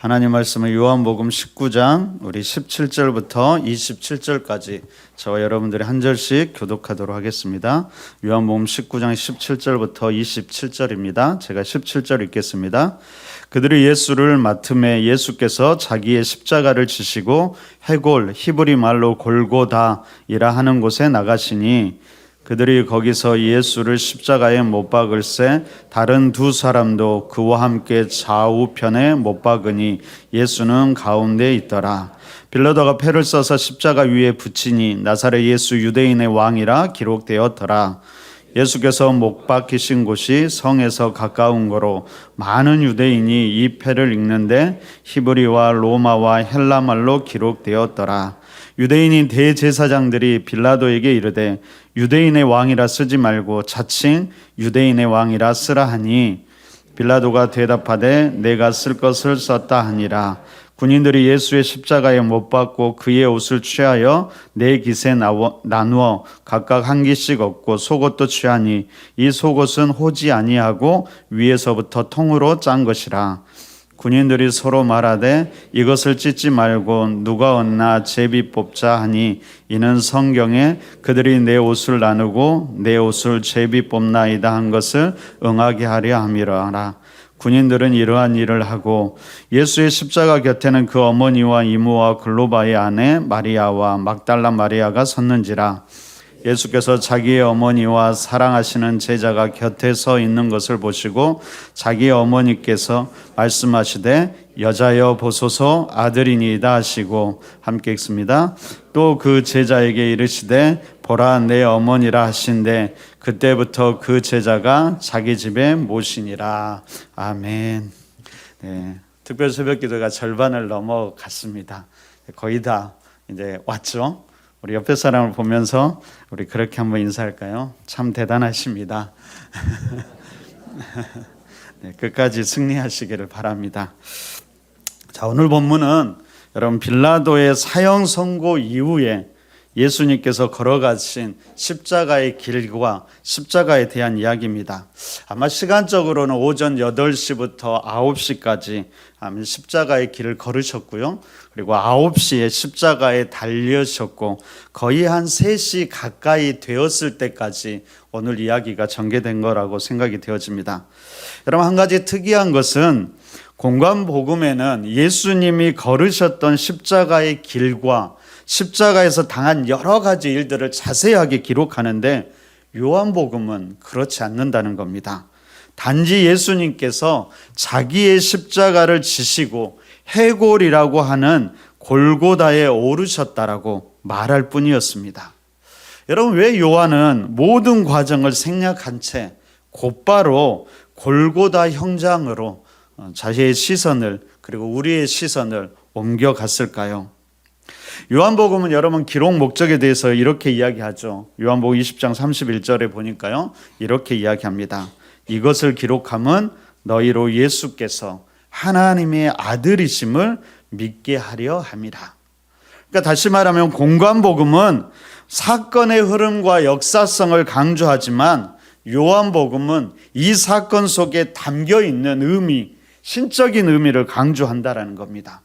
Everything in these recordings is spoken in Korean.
하나님 말씀은 요한복음 19장 우리 17절부터 27절까지 저와 여러분들이 한 절씩 교독하도록 하겠습니다. 요한복음 19장 17절부터 27절입니다. 제가 17절 읽겠습니다. 그들이 예수를 맡음에 예수께서 자기의 십자가를 지시고 해골 히브리 말로 골고다이라 하는 곳에 나가시니 그들이 거기서 예수를 십자가에 못 박을새 다른 두 사람도 그와 함께 좌우편에 못 박으니 예수는 가운데 있더라. 빌라도가 패를 써서 십자가 위에 붙이니 나사렛 예수 유대인의 왕이라 기록되었더라. 예수께서 못 박히신 곳이 성에서 가까운 거로 많은 유대인이 이 패를 읽는데 히브리와 로마와 헬라말로 기록되었더라. 유대인인 대제사장들이 빌라도에게 이르되 유대인의 왕이라 쓰지 말고 자칭 유대인의 왕이라 쓰라 하니 빌라도가 대답하되 내가 쓸 것을 썼다 하니라. 군인들이 예수의 십자가에 못 박고 그의 옷을 취하여 네 깃에 나누어 각각 한 깃씩 얻고 속옷도 취하니 이 속옷은 호지 아니하고 위에서부터 통으로 짠 것이라. 군인들이 서로 말하되 이것을 찢지 말고 누가 얻나 제비 뽑자 하니 이는 성경에 그들이 내 옷을 나누고 내 옷을 제비 뽑나이다 한 것을 응하게 하려 함이라. 군인들은 이러한 일을 하고 예수의 십자가 곁에는 그 어머니와 이모와 글로바의 아내 마리아와 막달라 마리아가 섰는지라. 예수께서 자기의 어머니와 사랑하시는 제자가 곁에 서 있는 것을 보시고 자기의 어머니께서 말씀하시되 여자여 보소서 아들이니이다 하시고 함께 읽습니다. 또 그 제자에게 이르시되 보라 내 어머니라 하신대 그때부터 그 제자가 자기 집에 모시니라. 아멘. 네, 특별 새벽 기도가 절반을 넘어갔습니다. 거의 다 이제 왔죠. 우리 옆에 사람을 보면서 우리 그렇게 한번 인사할까요? 참 대단하십니다. 네, 끝까지 승리하시기를 바랍니다. 자, 오늘 본문은 여러분 빌라도의 사형 선고 이후에 예수님께서 걸어가신 십자가의 길과 십자가에 대한 이야기입니다. 아마 시간적으로는 오전 8시부터 9시까지 십자가의 길을 걸으셨고요. 그리고 9시에 십자가에 달려셨고 거의 한 3시 가까이 되었을 때까지 오늘 이야기가 전개된 거라고 생각이 되어집니다. 여러분 한 가지 특이한 것은 공관복음에는 예수님이 걸으셨던 십자가의 길과 십자가에서 당한 여러 가지 일들을 자세하게 기록하는데 요한복음은 그렇지 않는다는 겁니다. 단지 예수님께서 자기의 십자가를 지시고 해골이라고 하는 골고다에 오르셨다라고 말할 뿐이었습니다. 여러분 왜 요한은 모든 과정을 생략한 채 곧바로 골고다 형장으로 자신의 시선을 그리고 우리의 시선을 옮겨갔을까요? 요한복음은 여러분 기록 목적에 대해서 이렇게 이야기하죠. 요한복음 20장 31절에 보니까요. 이렇게 이야기합니다. 이것을 기록함은 너희로 예수께서 하나님의 아들이심을 믿게 하려 함이라. 그러니까 다시 말하면 공관복음은 사건의 흐름과 역사성을 강조하지만 요한복음은 이 사건 속에 담겨있는 의미, 신적인 의미를 강조한다라는 겁니다.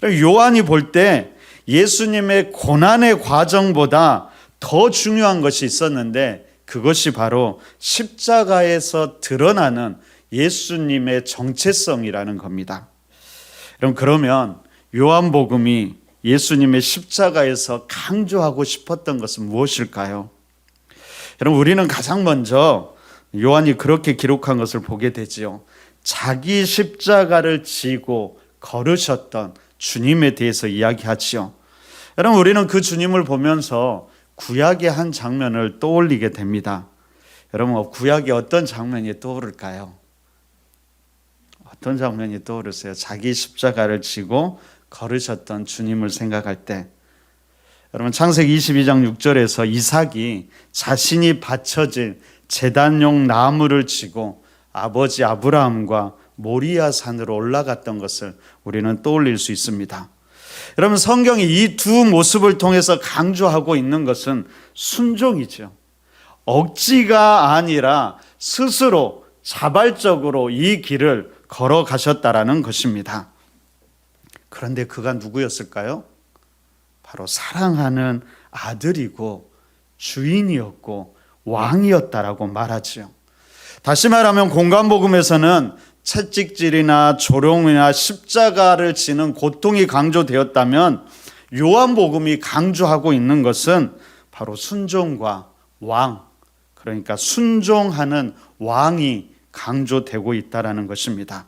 요한이 볼 때 예수님의 고난의 과정보다 더 중요한 것이 있었는데 그것이 바로 십자가에서 드러나는 예수님의 정체성이라는 겁니다. 그러면 요한복음이 예수님의 십자가에서 강조하고 싶었던 것은 무엇일까요? 여러분 우리는 가장 먼저 요한이 그렇게 기록한 것을 보게 되지요. 자기 십자가를 지고 걸으셨던 주님에 대해서 이야기하지요. 여러분 우리는 그 주님을 보면서 구약의 한 장면을 떠올리게 됩니다. 여러분 구약의 어떤 장면이 떠오를까요? 어떤 장면이 떠오르세요? 자기 십자가를 지고 걸으셨던 주님을 생각할 때 여러분 창세기 22장 6절에서 이삭이 자신이 바쳐질 제단용 나무를 지고 아버지 아브라함과 모리아 산으로 올라갔던 것을 우리는 떠올릴 수 있습니다. 여러분 성경이 이 두 모습을 통해서 강조하고 있는 것은 순종이죠. 억지가 아니라 스스로 자발적으로 이 길을 걸어가셨다라는 것입니다. 그런데 그가 누구였을까요? 바로 사랑하는 아들이고 주인이었고 왕이었다라고 말하지요. 다시 말하면 공관복음에서는 채찍질이나 조롱이나 십자가를 지는 고통이 강조되었다면 요한복음이 강조하고 있는 것은 바로 순종과 왕, 그러니까 순종하는 왕이 강조되고 있다는 것입니다.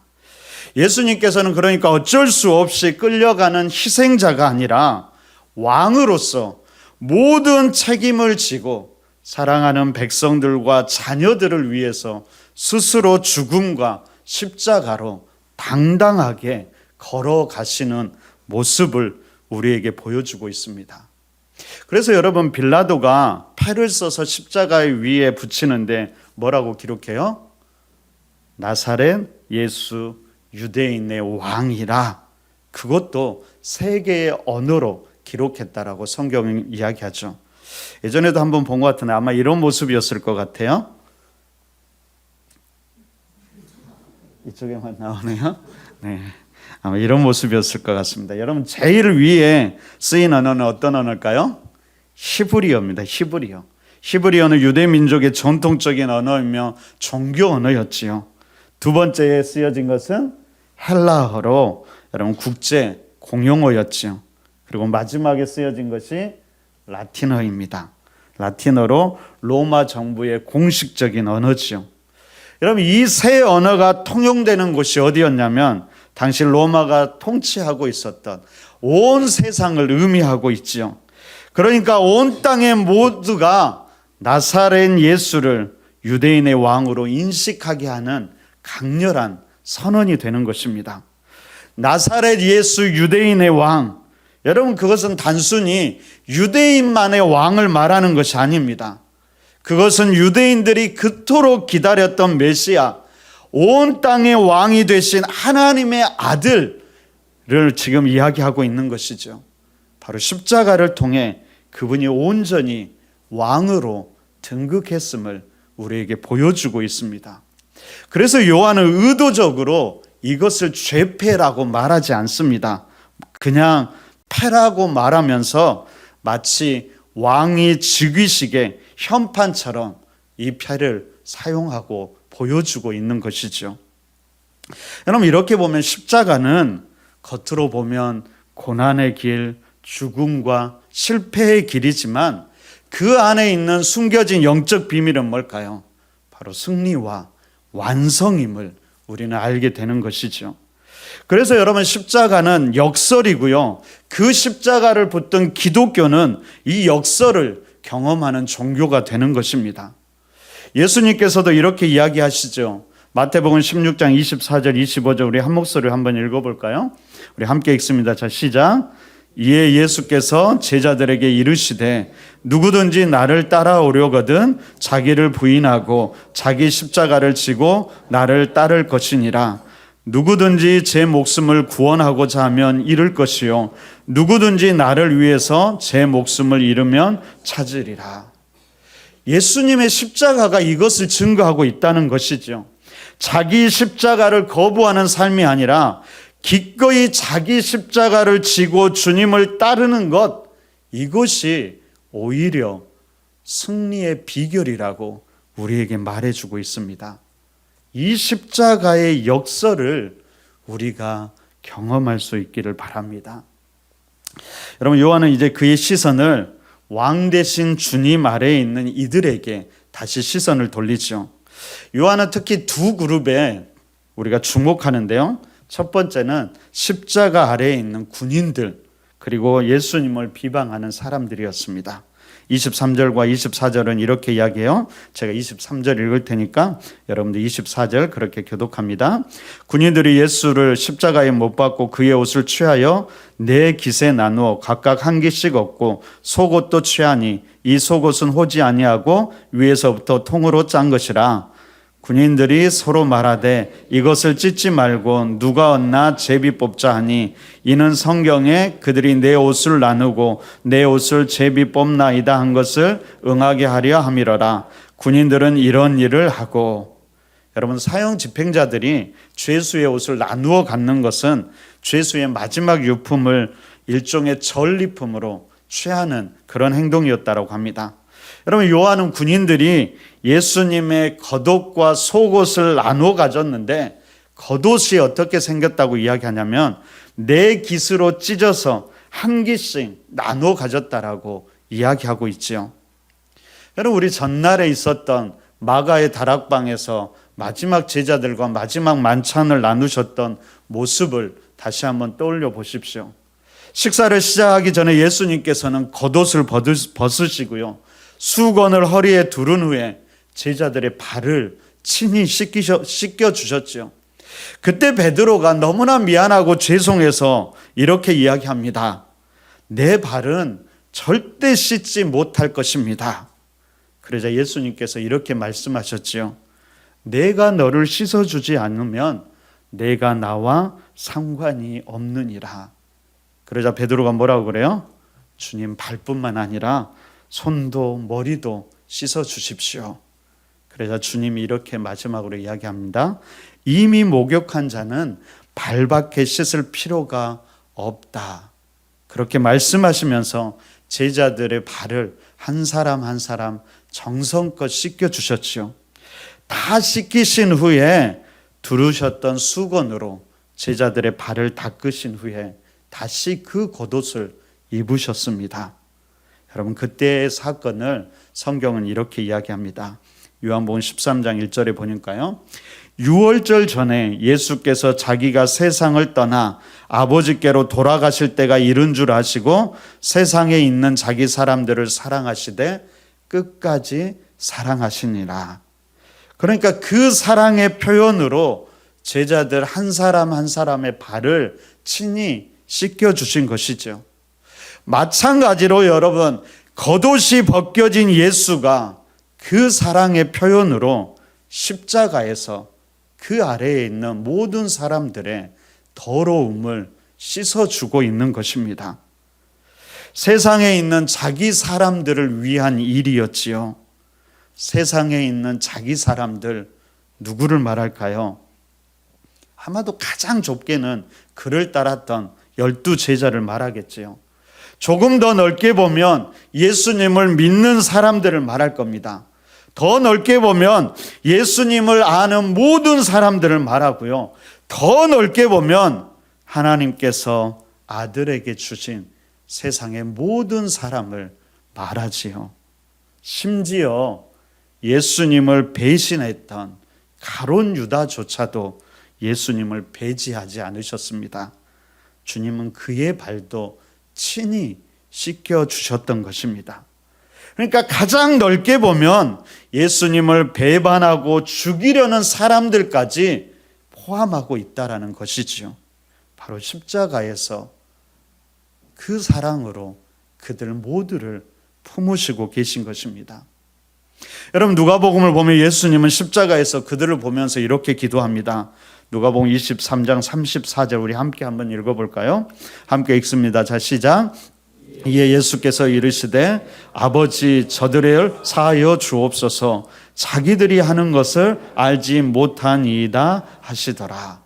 예수님께서는 그러니까 어쩔 수 없이 끌려가는 희생자가 아니라 왕으로서 모든 책임을 지고 사랑하는 백성들과 자녀들을 위해서 스스로 죽음과 십자가로 당당하게 걸어가시는 모습을 우리에게 보여주고 있습니다. 그래서 여러분, 빌라도가 패를 써서 십자가 위에 붙이는데 뭐라고 기록해요? 나사렛 예수 유대인의 왕이라. 그것도 세 개의 언어로 기록했다라고 성경이 이야기하죠. 예전에도 한번 본 것 같은데 아마 이런 모습이었을 것 같아요. 이쪽에만 나오네요. 네, 아마 이런 모습이었을 것 같습니다. 여러분, 제일 위에 쓰인 언어는 어떤 언어일까요? 히브리어입니다. 히브리어. 히브리어는 유대 민족의 전통적인 언어이며 종교 언어였지요. 두 번째에 쓰여진 것은 헬라어로 여러분 국제 공용어였지요. 그리고 마지막에 쓰여진 것이 라틴어입니다. 라틴어로 로마 정부의 공식적인 언어지요. 여러분, 이 세 언어가 통용되는 곳이 어디였냐면 당시 로마가 통치하고 있었던 온 세상을 의미하고 있지요. 그러니까 온 땅의 모두가 나사렛 예수를 유대인의 왕으로 인식하게 하는 강렬한 선언이 되는 것입니다. 나사렛 예수 유대인의 왕, 여러분, 그것은 단순히 유대인만의 왕을 말하는 것이 아닙니다. 그것은 유대인들이 그토록 기다렸던 메시아, 온 땅의 왕이 되신 하나님의 아들을 지금 이야기하고 있는 것이죠. 바로 십자가를 통해 그분이 온전히 왕으로 등극했음을 우리에게 보여주고 있습니다. 그래서 요한은 의도적으로 이것을 죄패라고 말하지 않습니다. 그냥 패라고 말하면서 마치 왕이 즉위식의 현판처럼 이 패를 사용하고 보여주고 있는 것이죠. 여러분, 이렇게 보면 십자가는 겉으로 보면 고난의 길, 죽음과 실패의 길이지만 그 안에 있는 숨겨진 영적 비밀은 뭘까요? 바로 승리와 완성임을 우리는 알게 되는 것이죠. 그래서 여러분, 십자가는 역설이고요. 그 십자가를 붙든 기독교는 이 역설을 경험하는 종교가 되는 것입니다. 예수님께서도 이렇게 이야기하시죠. 마태복음 16장 24절 25절 우리 한 목소리로 한번 읽어볼까요? 우리 함께 읽습니다. 자, 시작. 이에 예수께서 제자들에게 이르시되 누구든지 나를 따라오려거든 자기를 부인하고 자기 십자가를 지고 나를 따를 것이니라. 누구든지 제 목숨을 구원하고자 하면 잃을 것이요 누구든지 나를 위해서 제 목숨을 잃으면 찾으리라. 예수님의 십자가가 이것을 증거하고 있다는 것이죠. 자기 십자가를 거부하는 삶이 아니라 기꺼이 자기 십자가를 지고 주님을 따르는 것, 이것이 오히려 승리의 비결이라고 우리에게 말해주고 있습니다. 이 십자가의 역설을 우리가 경험할 수 있기를 바랍니다. 여러분, 요한은 이제 그의 시선을 왕 대신 주님 아래에 있는 이들에게 다시 시선을 돌리죠. 요한은 특히 두 그룹에 우리가 주목하는데요. 첫 번째는 십자가 아래에 있는 군인들, 그리고 예수님을 비방하는 사람들이었습니다. 23절과 24절은 이렇게 이야기해요. 제가 23절 읽을 테니까 여러분들 24절 그렇게 교독합니다. 군인들이 예수를 십자가에 못 박고 그의 옷을 취하여 네 깃에 나누어 각각 한 깃씩 얻고 속옷도 취하니 이 속옷은 호지 아니하고 위에서부터 통으로 짠 것이라. 군인들이 서로 말하되 이것을 찢지 말고 누가 얻나 제비 뽑자 하니 이는 성경에 그들이 내 옷을 나누고 내 옷을 제비 뽑나이다 한 것을 응하게 하려 함이러라. 군인들은 이런 일을 하고, 여러분, 사형 집행자들이 죄수의 옷을 나누어 갖는 것은 죄수의 마지막 유품을 일종의 전리품으로 취하는 그런 행동이었다고 합니다. 여러분, 요한은 군인들이 예수님의 겉옷과 속옷을 나누어 가졌는데 겉옷이 어떻게 생겼다고 이야기하냐면 네 깃으로 찢어서 한 깃씩 나누어 가졌다라고 이야기하고 있지요. 여러분, 우리 전날에 있었던 마가의 다락방에서 마지막 제자들과 마지막 만찬을 나누셨던 모습을 다시 한번 떠올려 보십시오. 식사를 시작하기 전에 예수님께서는 겉옷을 벗으시고요, 수건을 허리에 두른 후에 제자들의 발을 친히 씻겨주셨죠. 그때 베드로가 너무나 미안하고 죄송해서 이렇게 이야기합니다. 내 발은 절대 씻지 못할 것입니다. 그러자 예수님께서 이렇게 말씀하셨지요. 내가 너를 씻어주지 않으면 내가 나와 상관이 없느니라. 그러자 베드로가 뭐라고 그래요? 주님, 발뿐만 아니라 손도 머리도 씻어주십시오. 그러자 주님이 이렇게 마지막으로 이야기합니다. 이미 목욕한 자는 발밖에 씻을 필요가 없다. 그렇게 말씀하시면서 제자들의 발을 한 사람 한 사람 정성껏 씻겨주셨죠. 다 씻기신 후에 두르셨던 수건으로 제자들의 발을 닦으신 후에 다시 그 겉옷을 입으셨습니다. 여러분, 그때의 사건을 성경은 이렇게 이야기합니다. 요한복음 13장 1절에 보니까요, 유월절 전에 예수께서 자기가 세상을 떠나 아버지께로 돌아가실 때가 이른 줄 아시고 세상에 있는 자기 사람들을 사랑하시되 끝까지 사랑하시니라. 그러니까 그 사랑의 표현으로 제자들 한 사람 한 사람의 발을 친히 씻겨주신 것이죠. 마찬가지로 여러분, 겉옷이 벗겨진 예수가 그 사랑의 표현으로 십자가에서 그 아래에 있는 모든 사람들의 더러움을 씻어주고 있는 것입니다. 세상에 있는 자기 사람들을 위한 일이었지요. 세상에 있는 자기 사람들, 누구를 말할까요? 아마도 가장 좁게는 그를 따랐던 12제자를 말하겠지요. 조금 더 넓게 보면 예수님을 믿는 사람들을 말할 겁니다. 더 넓게 보면 예수님을 아는 모든 사람들을 말하고요, 더 넓게 보면 하나님께서 아들에게 주신 세상의 모든 사람을 말하지요. 심지어 예수님을 배신했던 가룟 유다조차도 예수님을 배제하지 않으셨습니다. 주님은 그의 발도 친히 씻겨주셨던 것입니다. 그러니까 가장 넓게 보면 예수님을 배반하고 죽이려는 사람들까지 포함하고 있다라는 것이지요. 바로 십자가에서 그 사랑으로 그들 모두를 품으시고 계신 것입니다. 여러분, 누가복음을 보면 예수님은 십자가에서 그들을 보면서 이렇게 기도합니다. 누가복음 23장 34절 우리 함께 한번 읽어볼까요? 함께 읽습니다. 자, 시작. 이에 예수께서 이르시되 아버지, 저들을 사하여 주옵소서. 자기들이 하는 것을 알지 못하니이다 하시더라.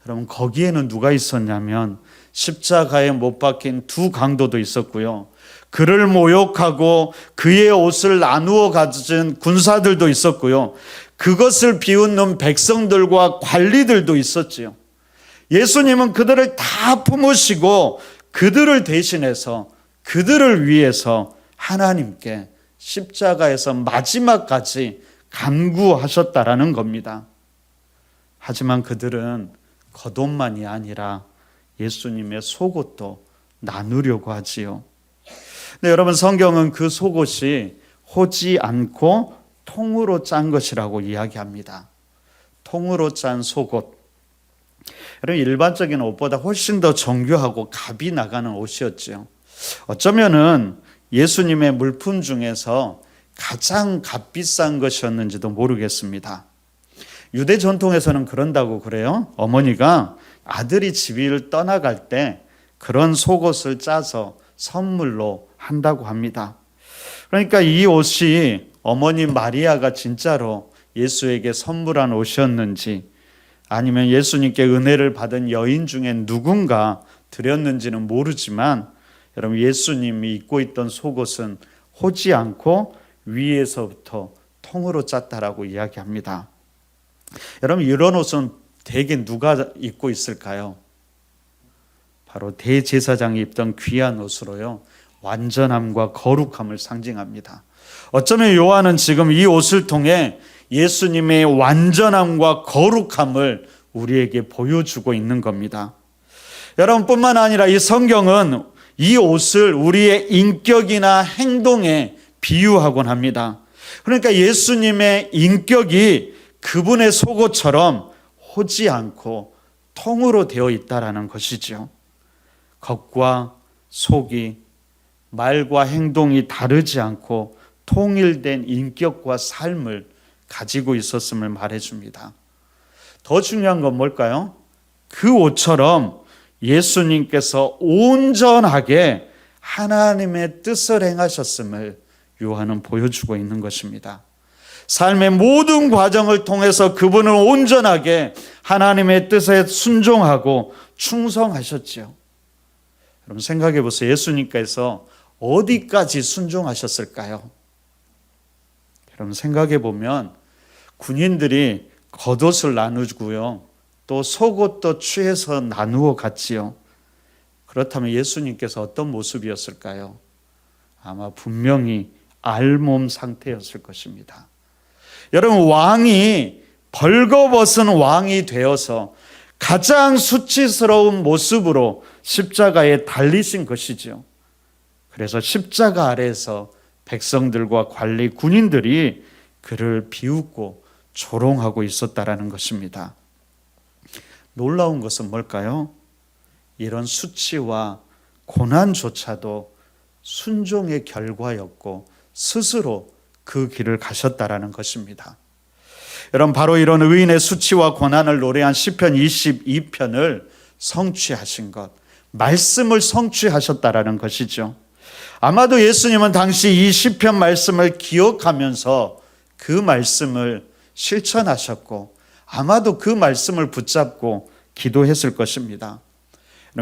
여러분, 거기에는 누가 있었냐면 십자가에 못 박힌 두 강도도 있었고요, 그를 모욕하고 그의 옷을 나누어 가진 군사들도 있었고요, 그것을 비웃는 백성들과 관리들도 있었지요. 예수님은 그들을 다 품으시고 그들을 대신해서 그들을 위해서 하나님께 십자가에서 마지막까지 간구하셨다라는 겁니다. 하지만 그들은 겉옷만이 아니라 예수님의 속옷도 나누려고 하지요. 근데 여러분, 성경은 그 속옷이 호지 않고 통으로 짠 것이라고 이야기합니다. 통으로 짠 속옷. 여러분, 일반적인 옷보다 훨씬 더 정교하고 값이 나가는 옷이었죠. 어쩌면은 예수님의 물품 중에서 가장 값비싼 것이었는지도 모르겠습니다. 유대 전통에서는 그런다고 그래요. 어머니가 아들이 집을 떠나갈 때 그런 속옷을 짜서 선물로 한다고 합니다. 그러니까 이 옷이 어머니 마리아가 진짜로 예수에게 선물한 옷이었는지, 아니면 예수님께 은혜를 받은 여인 중에 누군가 드렸는지는 모르지만 여러분, 예수님이 입고 있던 속옷은 호지 않고 위에서부터 통으로 짰다라고 이야기합니다. 여러분, 이런 옷은 대개 누가 입고 있을까요? 바로 대제사장이 입던 귀한 옷으로요, 완전함과 거룩함을 상징합니다. 어쩌면 요한은 지금 이 옷을 통해 예수님의 완전함과 거룩함을 우리에게 보여주고 있는 겁니다. 여러분뿐만 아니라 이 성경은 이 옷을 우리의 인격이나 행동에 비유하곤 합니다. 그러니까 예수님의 인격이 그분의 속옷처럼 호지 않고 통으로 되어 있다라는 것이죠. 겉과 속이, 말과 행동이 다르지 않고 통일된 인격과 삶을 가지고 있었음을 말해줍니다. 더 중요한 건 뭘까요? 그 옷처럼 예수님께서 온전하게 하나님의 뜻을 행하셨음을 요한은 보여주고 있는 것입니다. 삶의 모든 과정을 통해서 그분은 온전하게 하나님의 뜻에 순종하고 충성하셨죠. 여러분, 생각해 보세요. 예수님께서 어디까지 순종하셨을까요? 여러분, 생각해 보면 군인들이 겉옷을 나누고요, 또 속옷도 취해서 나누어 갔지요. 그렇다면 예수님께서 어떤 모습이었을까요? 아마 분명히 알몸 상태였을 것입니다. 여러분, 왕이 벌거벗은 왕이 되어서 가장 수치스러운 모습으로 십자가에 달리신 것이죠. 그래서 십자가 아래에서 백성들과 관리 군인들이 그를 비웃고 조롱하고 있었다라는 것입니다. 놀라운 것은 뭘까요? 이런 수치와 고난조차도 순종의 결과였고 스스로 그 길을 가셨다라는 것입니다. 여러분, 바로 이런 의인의 수치와 고난을 노래한 시편 22편을 성취하신 것, 말씀을 성취하셨다라는 것이죠. 아마도 예수님은 당시 이 시편 말씀을 기억하면서 그 말씀을 실천하셨고, 아마도 그 말씀을 붙잡고 기도했을 것입니다.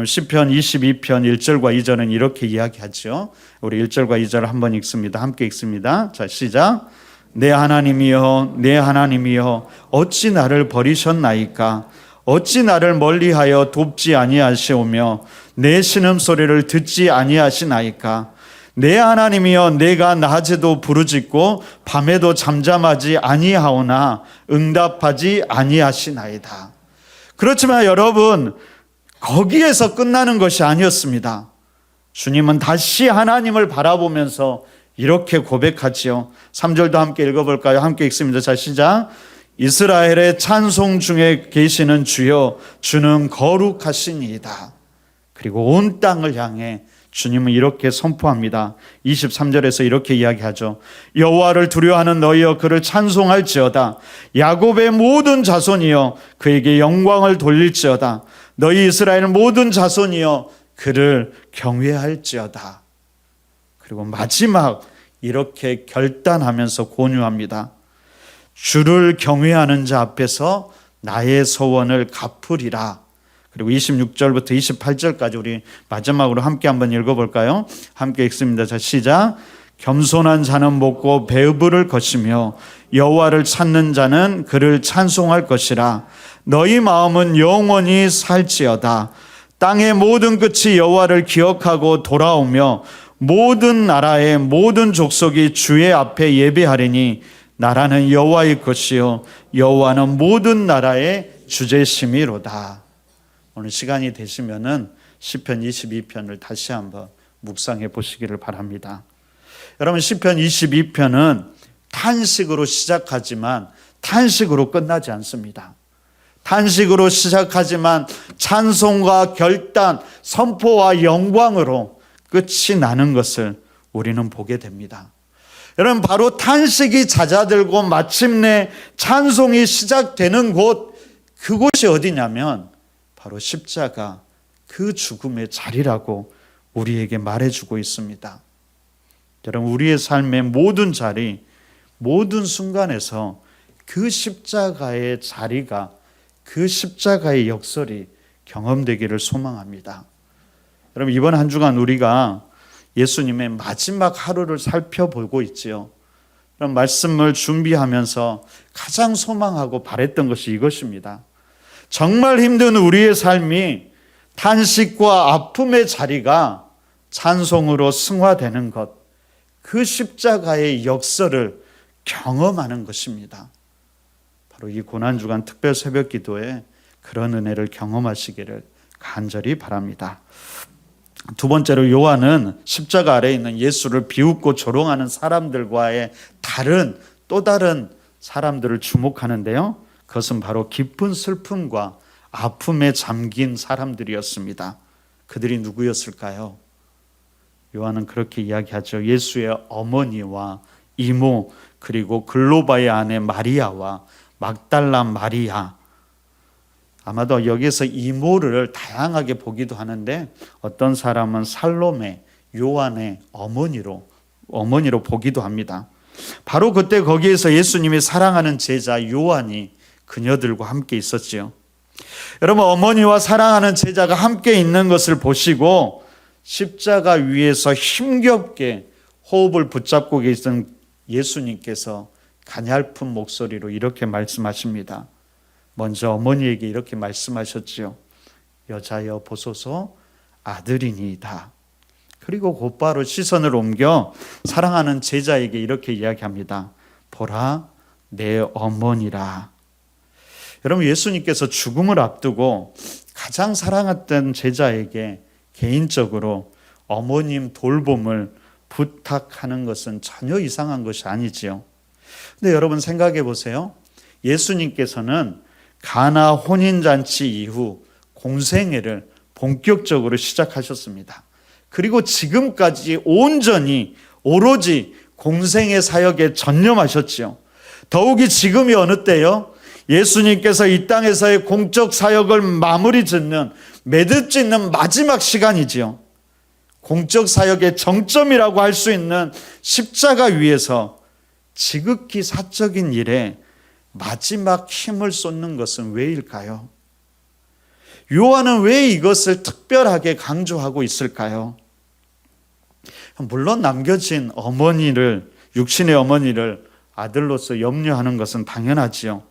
시편 22편 1절과 2절은 이렇게 이야기하죠. 우리 1절과 2절을 한번 읽습니다. 함께 읽습니다. 자, 시작. 내 하나님이여, 내 하나님이여, 어찌 나를 버리셨나이까? 어찌 나를 멀리하여 돕지 아니하시오며 내 신음소리를 듣지 아니하시나이까? 내 하나님이여, 내가 낮에도 부르짖고 밤에도 잠잠하지 아니하오나 응답하지 아니하시나이다. 그렇지만 여러분, 거기에서 끝나는 것이 아니었습니다. 주님은 다시 하나님을 바라보면서 이렇게 고백하지요. 3절도 함께 읽어볼까요? 함께 읽습니다. 자, 시작. 이스라엘의 찬송 중에 계시는 주여, 주는 거룩하시니이다. 그리고 온 땅을 향해 주님은 이렇게 선포합니다. 23절에서 이렇게 이야기하죠. 여호와를 두려워하는 너희여, 그를 찬송할지어다. 야곱의 모든 자손이여, 그에게 영광을 돌릴지어다. 너희 이스라엘 모든 자손이여, 그를 경외할지어다. 그리고 마지막 이렇게 결단하면서 권유합니다. 주를 경외하는 자 앞에서 나의 소원을 갚으리라. 그리고 26절부터 28절까지 우리 마지막으로 함께 한번 읽어볼까요? 함께 읽습니다. 자, 시작. 겸손한 자는 먹고 배부를 것이며 여호와를 찾는 자는 그를 찬송할 것이라. 너희 마음은 영원히 살지어다. 땅의 모든 끝이 여호와를 기억하고 돌아오며 모든 나라의 모든 족속이 주의 앞에 예배하리니 나라는 여호와의 것이요 여호와는 모든 나라의 주제심이로다. 오늘 시간이 되시면은 시편 22편을 다시 한번 묵상해 보시기를 바랍니다. 여러분, 시편 22편은 탄식으로 시작하지만 탄식으로 끝나지 않습니다. 탄식으로 시작하지만 찬송과 결단, 선포와 영광으로 끝이 나는 것을 우리는 보게 됩니다. 여러분, 바로 탄식이 잦아들고 마침내 찬송이 시작되는 곳, 그곳이 어디냐면 바로 십자가, 그 죽음의 자리라고 우리에게 말해주고 있습니다. 여러분, 우리의 삶의 모든 자리, 모든 순간에서 그 십자가의 자리가, 그 십자가의 역설이 경험되기를 소망합니다. 여러분, 이번 한 주간 우리가 예수님의 마지막 하루를 살펴보고 있지요. 그런 말씀을 준비하면서 가장 소망하고 바랬던 것이 이것입니다. 정말 힘든 우리의 삶이 탄식과 아픔의 자리가 찬송으로 승화되는 것, 그 십자가의 역설을 경험하는 것입니다. 바로 이 고난주간 특별 새벽 기도에 그런 은혜를 경험하시기를 간절히 바랍니다. 두 번째로 요한은 십자가 아래에 있는 예수를 비웃고 조롱하는 사람들과의 또 다른 사람들을 주목하는데요. 그것은 바로 깊은 슬픔과 아픔에 잠긴 사람들이었습니다. 그들이 누구였을까요? 요한은 그렇게 이야기하죠. 예수의 어머니와 이모, 그리고 글로바의 아내 마리아와 막달라 마리아. 아마도 여기서 이모를 다양하게 보기도 하는데 어떤 사람은 살로메, 요한의 어머니로 보기도 합니다. 바로 그때 거기에서 예수님이 사랑하는 제자 요한이 그녀들과 함께 있었지요. 여러분, 어머니와 사랑하는 제자가 함께 있는 것을 보시고 십자가 위에서 힘겹게 호흡을 붙잡고 계신 예수님께서 가냘픈 목소리로 이렇게 말씀하십니다. 먼저 어머니에게 이렇게 말씀하셨지요. 여자여 보소서 아들이니이다. 그리고 곧바로 시선을 옮겨 사랑하는 제자에게 이렇게 이야기합니다. 보라 내 어머니라. 여러분, 예수님께서 죽음을 앞두고 가장 사랑했던 제자에게 개인적으로 어머님 돌봄을 부탁하는 것은 전혀 이상한 것이 아니지요. 근데 여러분 생각해 보세요. 예수님께서는 가나 혼인잔치 이후 공생애를 본격적으로 시작하셨습니다. 그리고 지금까지 온전히 오로지 공생애 사역에 전념하셨지요. 더욱이 지금이 어느 때요? 예수님께서 이 땅에서의 공적 사역을 마무리 짓는 매듭 짓는 마지막 시간이지요. 공적 사역의 정점이라고 할 수 있는 십자가 위에서 지극히 사적인 일에 마지막 힘을 쏟는 것은 왜일까요? 요한은 왜 이것을 특별하게 강조하고 있을까요? 물론 남겨진 어머니를, 육신의 어머니를 아들로서 염려하는 것은 당연하지요.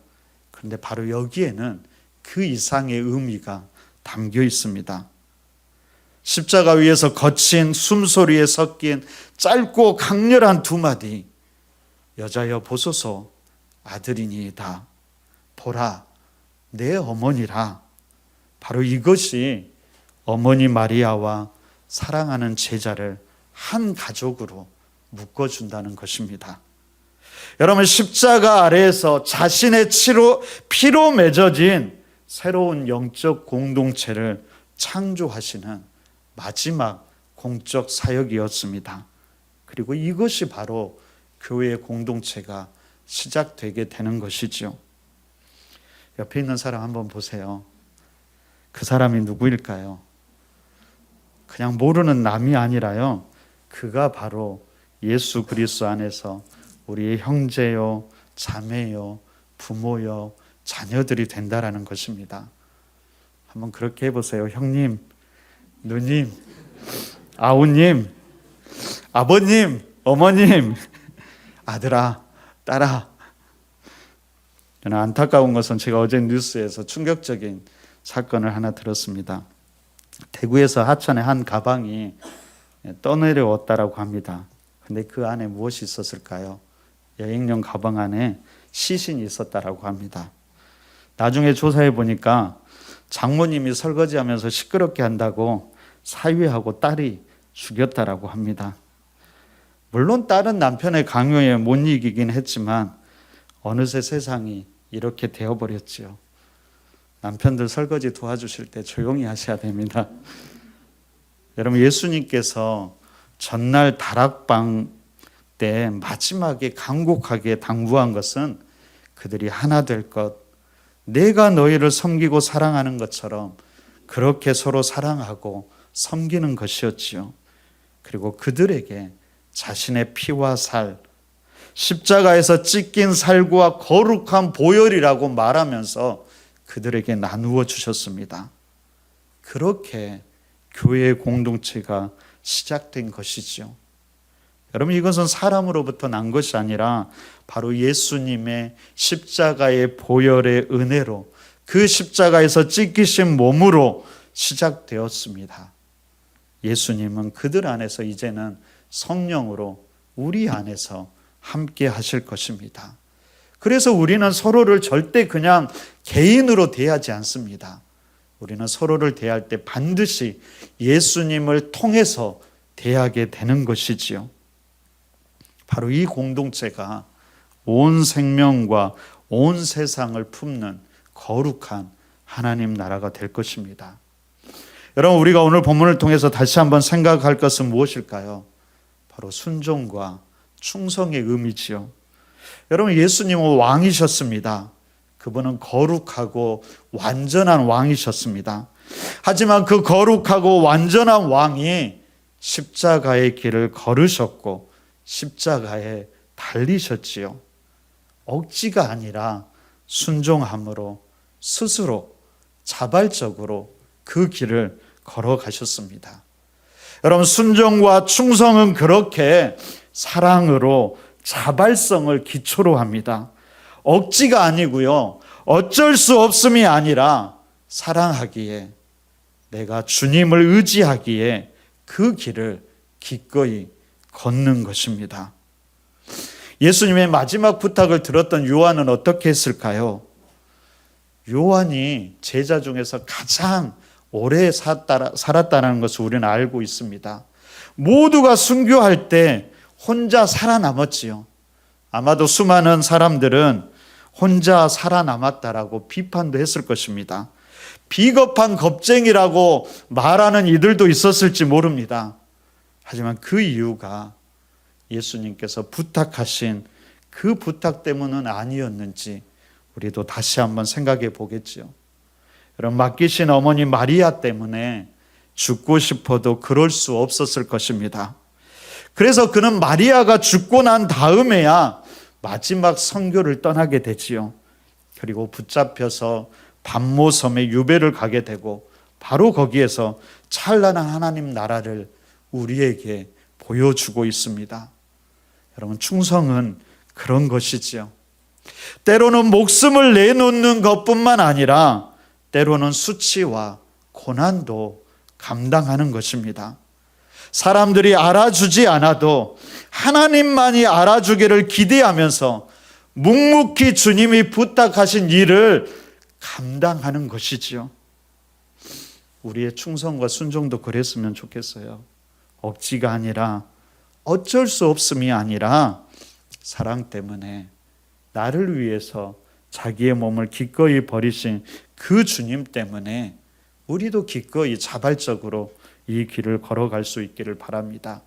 그런데 바로 여기에는 그 이상의 의미가 담겨 있습니다. 십자가 위에서 거친 숨소리에 섞인 짧고 강렬한 두 마디. 여자여 보소서 아들이니이다. 보라 내 어머니라. 바로 이것이 어머니 마리아와 사랑하는 제자를 한 가족으로 묶어준다는 것입니다. 여러분, 십자가 아래에서 자신의 피로 맺어진 새로운 영적 공동체를 창조하시는 마지막 공적 사역이었습니다. 그리고 이것이 바로 교회의 공동체가 시작되게 되는 것이죠. 옆에 있는 사람 한번 보세요. 그 사람이 누구일까요? 그냥 모르는 남이 아니라요. 그가 바로 예수 그리스도 안에서 우리의 형제요, 자매요, 부모요, 자녀들이 된다라는 것입니다. 한번 그렇게 해보세요. 형님, 누님, 아우님, 아버님, 어머님, 아들아, 딸아. 저는 안타까운 것은 제가 어제 뉴스에서 충격적인 사건을 하나 들었습니다. 대구에서 하천에 한 가방이 떠내려왔다라고 합니다. 근데 그 안에 무엇이 있었을까요? 여행용 가방 안에 시신이 있었다라고 합니다. 나중에 조사해 보니까 장모님이 설거지하면서 시끄럽게 한다고 사위하고 딸이 죽였다라고 합니다. 물론 딸은 남편의 강요에 못 이기긴 했지만 어느새 세상이 이렇게 되어버렸지요. 남편들 설거지 도와주실 때 조용히 하셔야 됩니다. 여러분, 예수님께서 전날 다락방 때 마지막에 간곡하게 당부한 것은 그들이 하나 될 것, 내가 너희를 섬기고 사랑하는 것처럼 그렇게 서로 사랑하고 섬기는 것이었지요. 그리고 그들에게 자신의 피와 살, 십자가에서 찢긴 살과 거룩한 보혈이라고 말하면서 그들에게 나누어 주셨습니다. 그렇게 교회의 공동체가 시작된 것이죠. 여러분, 이것은 사람으로부터 난 것이 아니라 바로 예수님의 십자가의 보혈의 은혜로, 그 십자가에서 찢기신 몸으로 시작되었습니다. 예수님은 그들 안에서 이제는 성령으로 우리 안에서 함께 하실 것입니다. 그래서 우리는 서로를 절대 그냥 개인으로 대하지 않습니다. 우리는 서로를 대할 때 반드시 예수님을 통해서 대하게 되는 것이지요. 바로 이 공동체가 온 생명과 온 세상을 품는 거룩한 하나님 나라가 될 것입니다. 여러분, 우리가 오늘 본문을 통해서 다시 한번 생각할 것은 무엇일까요? 바로 순종과 충성의 의미지요. 여러분, 예수님은 왕이셨습니다. 그분은 거룩하고 완전한 왕이셨습니다. 하지만 그 거룩하고 완전한 왕이 십자가의 길을 걸으셨고 십자가에 달리셨지요. 억지가 아니라 순종함으로 스스로 자발적으로 그 길을 걸어가셨습니다. 여러분, 순종과 충성은 그렇게 사랑으로 자발성을 기초로 합니다. 억지가 아니고요, 어쩔 수 없음이 아니라 사랑하기에, 내가 주님을 의지하기에 그 길을 기꺼이 걷는 것입니다. 예수님의 마지막 부탁을 들었던 요한은 어떻게 했을까요? 요한이 제자 중에서 가장 오래 살았다는 것을 우리는 알고 있습니다. 모두가 순교할 때 혼자 살아남았지요. 아마도 수많은 사람들은 혼자 살아남았다라고 비판도 했을 것입니다. 비겁한 겁쟁이라고 말하는 이들도 있었을지 모릅니다. 하지만 그 이유가 예수님께서 부탁하신 그 부탁 때문은 아니었는지 우리도 다시 한번 생각해 보겠죠. 여러분, 맡기신 어머니 마리아 때문에 죽고 싶어도 그럴 수 없었을 것입니다. 그래서 그는 마리아가 죽고 난 다음에야 마지막 선교를 떠나게 되지요. 그리고 붙잡혀서 반모섬에 유배를 가게 되고 바로 거기에서 찬란한 하나님 나라를 우리에게 보여주고 있습니다. 여러분, 충성은 그런 것이지요. 때로는 목숨을 내놓는 것뿐만 아니라 때로는 수치와 고난도 감당하는 것입니다. 사람들이 알아주지 않아도 하나님만이 알아주기를 기대하면서 묵묵히 주님이 부탁하신 일을 감당하는 것이지요. 우리의 충성과 순종도 그랬으면 좋겠어요. 억지가 아니라, 어쩔 수 없음이 아니라 사랑 때문에 나를 위해서 자기의 몸을 기꺼이 버리신 그 주님 때문에 우리도 기꺼이 자발적으로 이 길을 걸어갈 수 있기를 바랍니다.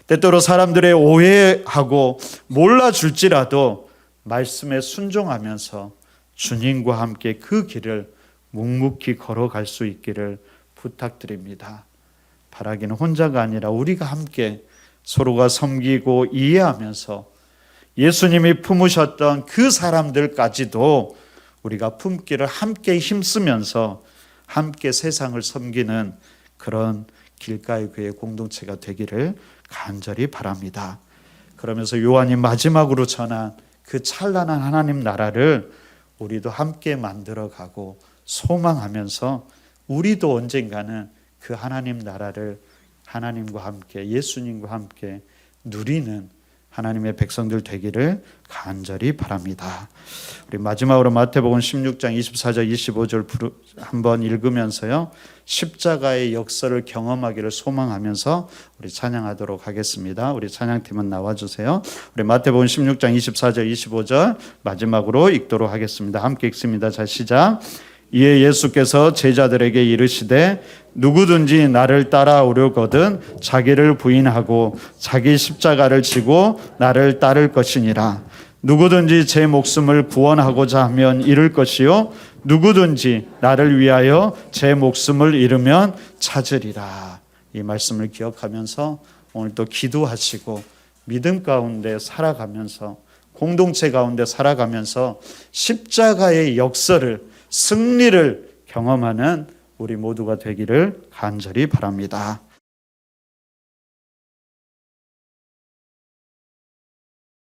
때때로 사람들의 오해하고 몰라줄지라도 말씀에 순종하면서 주님과 함께 그 길을 묵묵히 걸어갈 수 있기를 부탁드립니다. 바라기는 혼자가 아니라 우리가 함께 서로가 섬기고 이해하면서 예수님이 품으셨던 그 사람들까지도 우리가 품기를 함께 힘쓰면서 함께 세상을 섬기는 그런 길가의 교회 공동체가 되기를 간절히 바랍니다. 그러면서 요한이 마지막으로 전한 그 찬란한 하나님 나라를 우리도 함께 만들어가고 소망하면서 우리도 언젠가는 그 하나님 나라를 하나님과 함께, 예수님과 함께 누리는 하나님의 백성들 되기를 간절히 바랍니다. 우리 마지막으로 마태복음 16장 24절 25절 한번 읽으면서요, 십자가의 역사를 경험하기를 소망하면서 우리 찬양하도록 하겠습니다. 우리 찬양팀은 나와주세요. 우리 마태복음 16장 24절 25절 마지막으로 읽도록 하겠습니다. 함께 읽습니다. 자, 시작. 이에 예수께서 제자들에게 이르시되 누구든지 나를 따라오려거든 자기를 부인하고 자기 십자가를 지고 나를 따를 것이니라. 누구든지 제 목숨을 구원하고자 하면 잃을 것이요 누구든지 나를 위하여 제 목숨을 잃으면 찾으리라. 이 말씀을 기억하면서 오늘 또 기도하시고 믿음 가운데 살아가면서 공동체 가운데 살아가면서 십자가의 역사를 승리를 경험하는 우리 모두가 되기를 간절히 바랍니다.